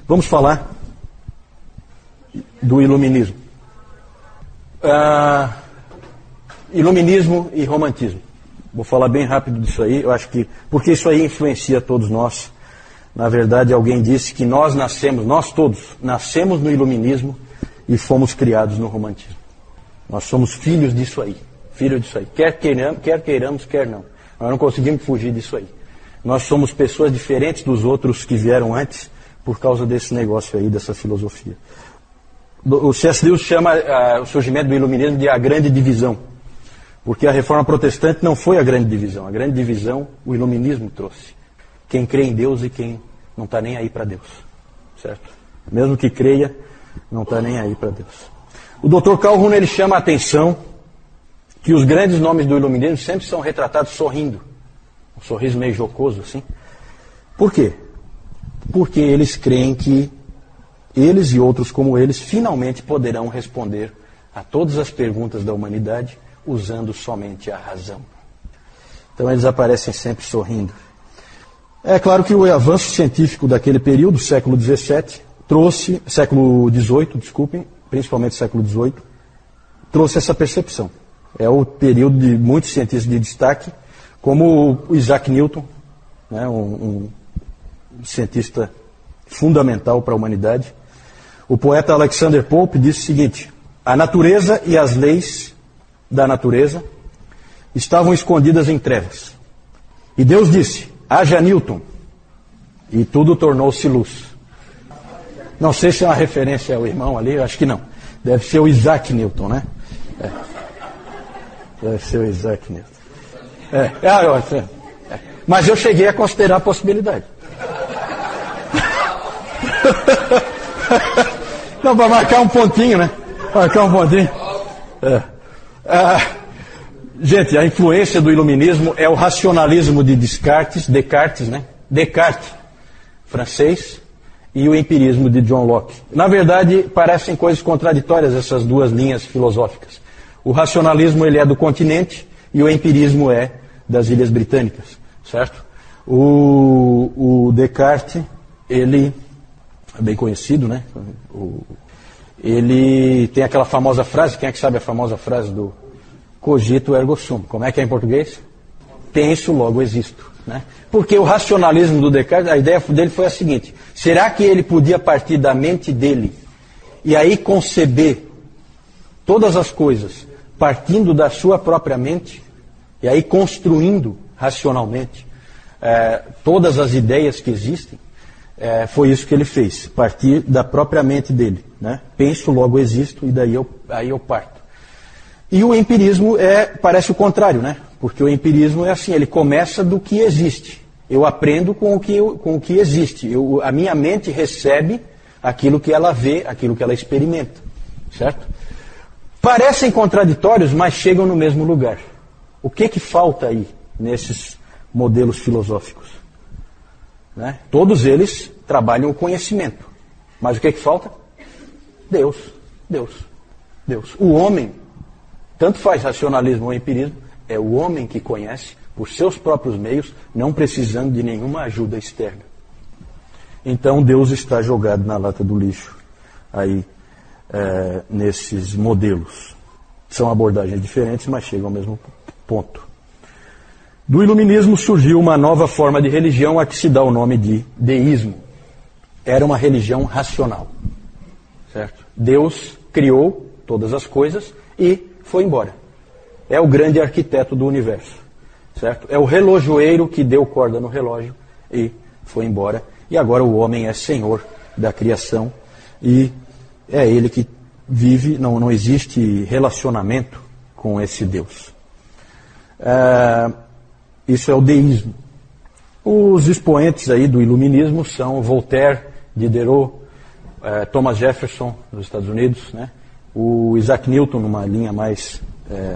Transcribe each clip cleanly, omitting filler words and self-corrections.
Vamos falar do iluminismo. Iluminismo e romantismo. Vou falar bem rápido disso aí, eu acho que, porque isso aí influencia todos nós. Na verdade, alguém disse que nós todos nascemos no iluminismo e fomos criados no romantismo. Nós somos filhos disso aí. Quer queiramos, quer não. Nós não conseguimos fugir disso aí. Nós somos pessoas diferentes dos outros que vieram antes por causa desse negócio aí, dessa filosofia. O C.S. Lewis chama o surgimento do iluminismo de a grande divisão. Porque a reforma protestante não foi a grande divisão. A grande divisão o iluminismo trouxe. Quem crê em Deus e quem não está nem aí para Deus. Certo? Mesmo que creia, não está nem aí para Deus. O Dr. Calhoun, ele chama a atenção que os grandes nomes do iluminismo sempre são retratados sorrindo. Um sorriso meio jocoso, assim. Por quê? Porque eles creem que eles e outros como eles finalmente poderão responder a todas as perguntas da humanidade usando somente a razão. Então eles aparecem sempre sorrindo. É claro que o avanço científico daquele período, século XVII, principalmente século XVIII, trouxe essa percepção. É o período de muitos cientistas de destaque, como o Isaac Newton, né, um cientista fundamental para a humanidade. O poeta Alexander Pope disse o seguinte: a natureza e as leis da natureza estavam escondidas em trevas. E Deus disse: haja Newton, e tudo tornou-se luz. Não sei se é uma referência ao irmão ali, eu acho que não. Deve ser o Isaac Newton, né? Deve ser o Isaac Newton. Mas eu cheguei a considerar a possibilidade. Não, para marcar um pontinho, né? Marcar um pontinho. Gente, a influência do iluminismo é o racionalismo de Descartes, né? Descartes, francês, e o empirismo de John Locke. Na verdade, parecem coisas contraditórias essas duas linhas filosóficas. O racionalismo, ele é do continente e o empirismo é das Ilhas Britânicas, certo? O Descartes, ele é bem conhecido, né? Ele tem aquela famosa frase, quem é que sabe a famosa frase do cogito ergo sum? Como é que é em português? Penso, logo existo. Né? Porque o racionalismo do Descartes, a ideia dele foi a seguinte: será que ele podia partir da mente dele e aí conceber todas as coisas partindo da sua própria mente e aí construindo racionalmente todas as ideias que existem? Foi isso que ele fez, partir da própria mente dele. Né? Penso, logo existo, e daí eu parto. E o empirismo parece o contrário, né? Porque o empirismo é assim, ele começa do que existe. Eu aprendo com o que existe. A minha mente recebe aquilo que ela vê, aquilo que ela experimenta. Certo? Parecem contraditórios, mas chegam no mesmo lugar. O que falta aí nesses modelos filosóficos? Né? Todos eles trabalham o conhecimento. Mas o que falta? Deus. O homem, tanto faz racionalismo ou empirismo, é o homem que conhece por seus próprios meios, não precisando de nenhuma ajuda externa. Então Deus está jogado na lata do lixo aí nesses modelos. São abordagens diferentes, mas chegam ao mesmo ponto. Do iluminismo surgiu uma nova forma de religião a que se dá o nome de deísmo. Era uma religião racional. Certo? Deus criou todas as coisas e foi embora. É o grande arquiteto do universo. Certo? É o relojoeiro que deu corda no relógio e foi embora. E agora o homem é senhor da criação e é ele que vive, não existe relacionamento com esse Deus. Isso é o deísmo. Os expoentes aí do iluminismo são Voltaire, Diderot, Thomas Jefferson, dos Estados Unidos, né? O Isaac Newton, numa linha mais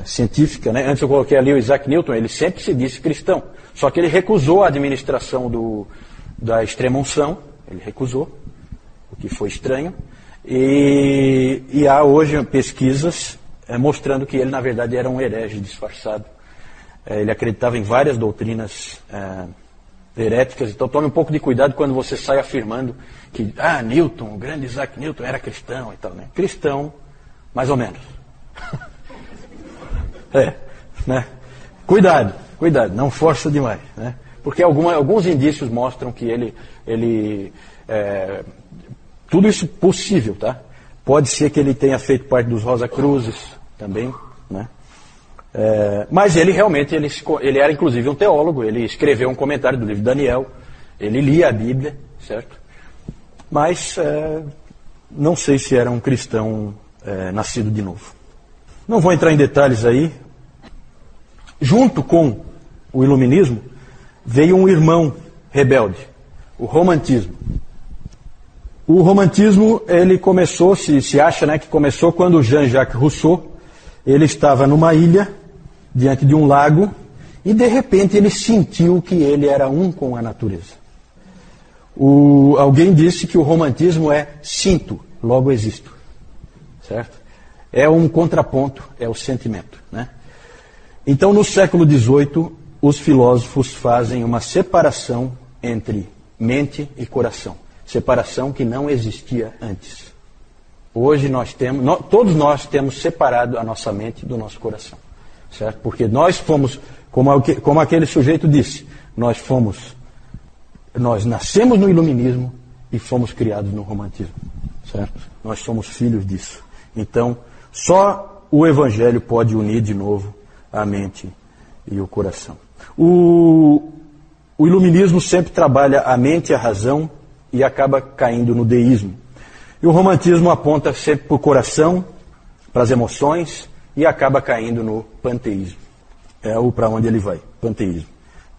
científica, né? Antes eu coloquei ali o Isaac Newton, ele sempre se disse cristão, só que ele recusou a administração da extrema-unção, ele recusou, o que foi estranho, e há hoje pesquisas mostrando que ele, na verdade, era um herege disfarçado. Ele acreditava em várias doutrinas heréticas. Então tome um pouco de cuidado quando você sai afirmando que Newton, o grande Isaac Newton era cristão e tal, né? Cristão, mais ou menos. Né? Cuidado, não força demais, né? Porque alguns indícios mostram que tudo isso possível, tá? Pode ser que ele tenha feito parte dos Rosa Cruzes também, né? Mas ele realmente, ele era inclusive um teólogo, ele escreveu um comentário do livro de Daniel, ele lia a Bíblia, certo? Mas não sei se era um cristão nascido de novo. Não vou entrar em detalhes aí. Junto com o iluminismo, veio um irmão rebelde, o romantismo. O romantismo, ele começou, se acha, né, que começou quando Jean-Jacques Rousseau, ele estava numa ilha, diante de um lago, e de repente ele sentiu que ele era um com a natureza. Alguém disse que o romantismo é sinto, logo existo. Certo? É um contraponto, é o sentimento, né? Então, no século XVIII, os filósofos fazem uma separação entre mente e coração. Separação que não existia antes. Hoje todos nós temos separado a nossa mente do nosso coração. Certo? Porque nós fomos, como aquele sujeito disse, nós nascemos no iluminismo e fomos criados no romantismo. Certo? Nós somos filhos disso. Então, só o Evangelho pode unir de novo a mente e o coração. O iluminismo sempre trabalha a mente e a razão e acaba caindo no deísmo. E o romantismo aponta sempre para o coração, para as emoções, e acaba caindo no panteísmo. É para onde ele vai, panteísmo.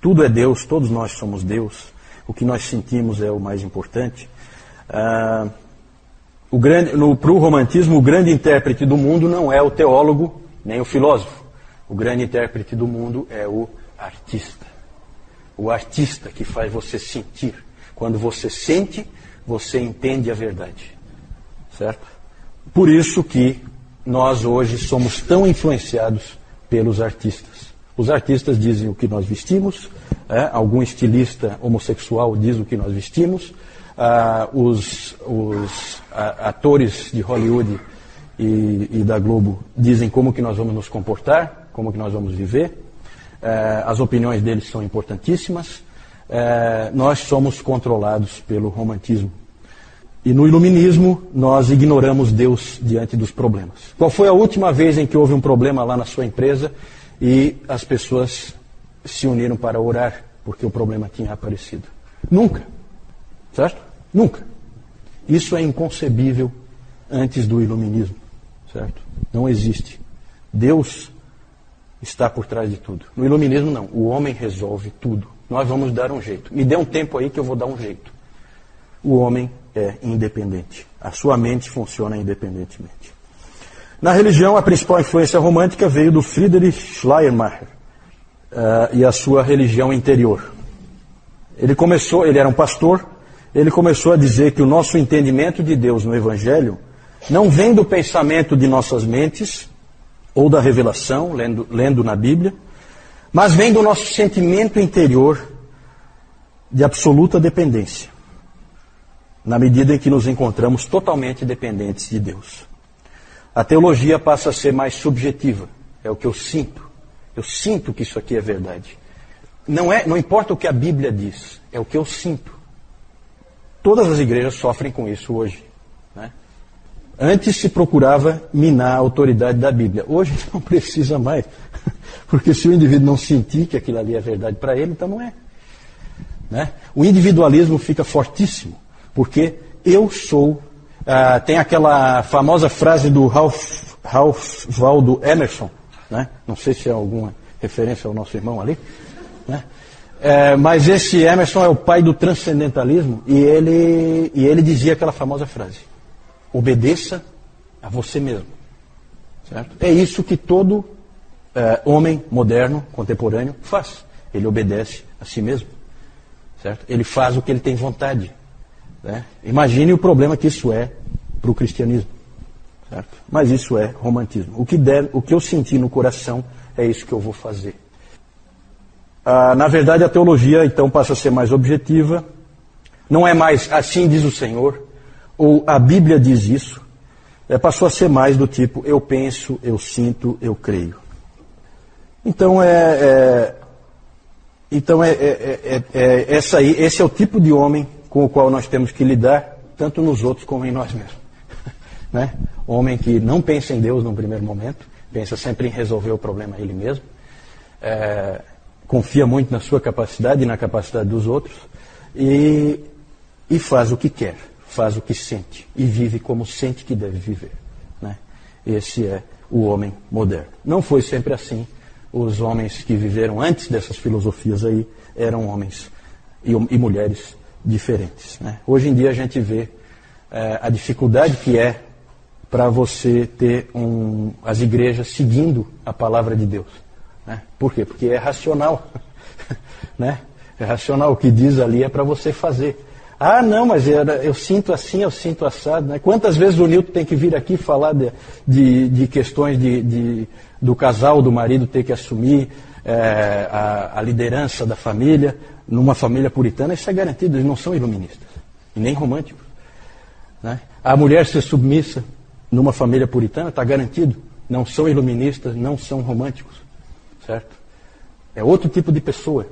Tudo é Deus, todos nós somos Deus. O que nós sentimos é o mais importante. Para o romantismo, o grande intérprete do mundo não é o teólogo, nem o filósofo. O grande intérprete do mundo é o artista. O artista que faz você sentir. Quando você sente, você entende a verdade. Certo? Por isso que nós hoje somos tão influenciados pelos artistas. Os artistas dizem o que nós vestimos, algum estilista homossexual diz o que nós vestimos, os atores de Hollywood e da Globo dizem como que nós vamos nos comportar, como que nós vamos viver. As opiniões deles são importantíssimas. Nós somos controlados pelo romantismo. E no iluminismo, nós ignoramos Deus diante dos problemas. Qual foi a última vez em que houve um problema lá na sua empresa e as pessoas se uniram para orar porque o problema tinha aparecido? Nunca. Certo? Nunca. Isso é inconcebível antes do iluminismo. Certo? Não existe. Deus está por trás de tudo. No iluminismo, não. O homem resolve tudo. Nós vamos dar um jeito. Me dê um tempo aí que eu vou dar um jeito. O homem é independente. A sua mente funciona independentemente. Na religião, a principal influência romântica veio do Friedrich Schleiermacher e a sua religião interior. Ele era um pastor, ele começou a dizer que o nosso entendimento de Deus no Evangelho não vem do pensamento de nossas mentes, ou da revelação, lendo na Bíblia, mas vem do nosso sentimento interior de absoluta dependência, na medida em que nos encontramos totalmente dependentes de Deus. A teologia passa a ser mais subjetiva, é o que eu sinto. Eu sinto que isso aqui é verdade. Não importa o que a Bíblia diz, é o que eu sinto. Todas as igrejas sofrem com isso hoje, né? Antes se procurava minar a autoridade da Bíblia. Hoje não precisa mais. Porque se o indivíduo não sentir que aquilo ali é verdade para ele, então não é. Né? O individualismo fica fortíssimo. Porque eu sou... tem aquela famosa frase do Ralph Waldo Emerson. Né? Não sei se é alguma referência ao nosso irmão ali. Né? Mas esse Emerson é o pai do transcendentalismo. E ele dizia aquela famosa frase. Obedeça a você mesmo. Certo? É isso que todo homem moderno, contemporâneo, faz. Ele obedece a si mesmo. Certo? Ele faz o que ele tem vontade. Né? Imagine o problema que isso é para o cristianismo. Certo? Mas isso é romantismo. O que eu senti no coração é isso que eu vou fazer. Na verdade, a teologia, então, passa a ser mais objetiva. Não é mais assim diz o Senhor, ou a Bíblia diz isso. Passou a ser mais do tipo, eu penso, eu sinto, eu creio. Então, esse é o tipo de homem com o qual nós temos que lidar, tanto nos outros como em nós mesmos. Né? Homem que não pensa em Deus num primeiro momento, pensa sempre em resolver o problema ele mesmo, confia muito na sua capacidade e na capacidade dos outros, e faz o que quer, faz o que sente, e vive como sente que deve viver. Né? Esse é o homem moderno. Não foi sempre assim. Os homens que viveram antes dessas filosofias aí eram homens e mulheres diferentes. Né? Hoje em dia a gente vê a dificuldade que é para você ter as igrejas seguindo a palavra de Deus. Né? Por quê? Porque é racional. Né? É racional. O que diz ali é para você fazer. Ah, não, mas eu sinto assim, eu sinto assado. Né? Quantas vezes o Nilton tem que vir aqui falar de questões do casal, do marido ter que assumir a liderança da família, numa família puritana? Isso é garantido, eles não são iluministas, e nem românticos. Né? A mulher ser submissa numa família puritana, está garantido, não são iluministas, não são românticos. Certo? É outro tipo de pessoa.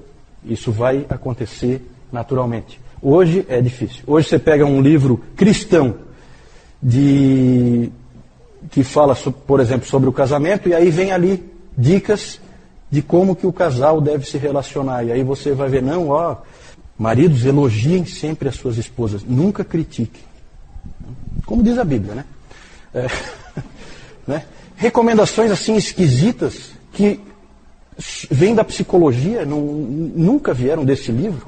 Isso vai acontecer naturalmente. Hoje é difícil. Hoje você pega um livro cristão que fala, por exemplo, sobre o casamento, e aí vem ali dicas de como que o casal deve se relacionar. E aí você vai ver, maridos, elogiem sempre as suas esposas, nunca critiquem. Como diz a Bíblia, né? Né? Recomendações assim esquisitas que vêm da psicologia, nunca vieram desse livro,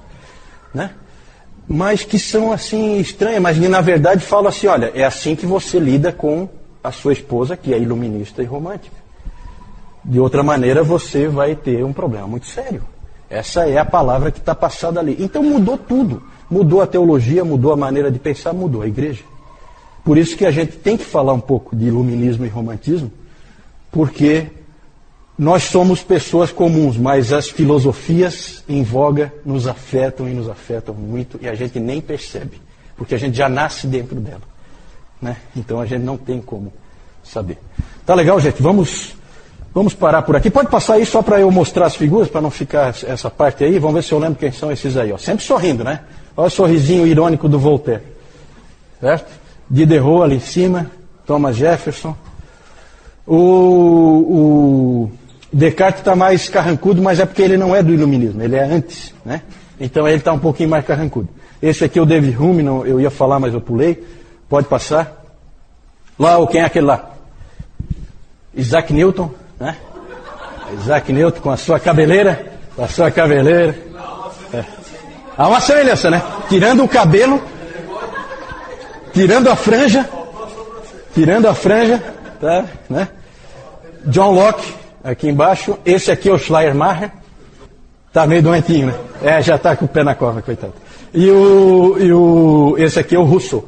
né? Mas que são assim estranhas, mas na verdade falam assim, olha, é assim que você lida com a sua esposa, que é iluminista e romântica. De outra maneira você vai ter um problema muito sério. Essa é a palavra que está passada ali. Então mudou tudo. Mudou a teologia, mudou a maneira de pensar, mudou a igreja. Por isso que a gente tem que falar um pouco de iluminismo e romantismo, porque nós somos pessoas comuns, mas as filosofias em voga nos afetam e nos afetam muito, e a gente nem percebe, porque a gente já nasce dentro dela. Né? Então a gente não tem como saber. Tá legal, gente? Vamos parar por aqui. Pode passar aí só para eu mostrar as figuras, para não ficar essa parte aí. Vamos ver se eu lembro quem são esses aí. Ó. Sempre sorrindo, né? Olha o sorrisinho irônico do Voltaire. Certo? Diderot ali em cima, Thomas Jefferson. O Descartes está mais carrancudo, mas é porque ele não é do iluminismo, ele é antes, né? Então ele está um pouquinho mais carrancudo. Esse aqui é o David Hume, eu ia falar, mas eu pulei. Pode passar. Lá, quem é aquele lá? Isaac Newton, né? Isaac Newton com a sua cabeleira. Há uma semelhança, né? Tirando o cabelo, tirando a franja, tá? Né? John Locke, aqui embaixo. Esse aqui é o Schleiermacher. Tá meio doentinho, né? Já tá com o pé na cova, coitado. Esse aqui é o Rousseau.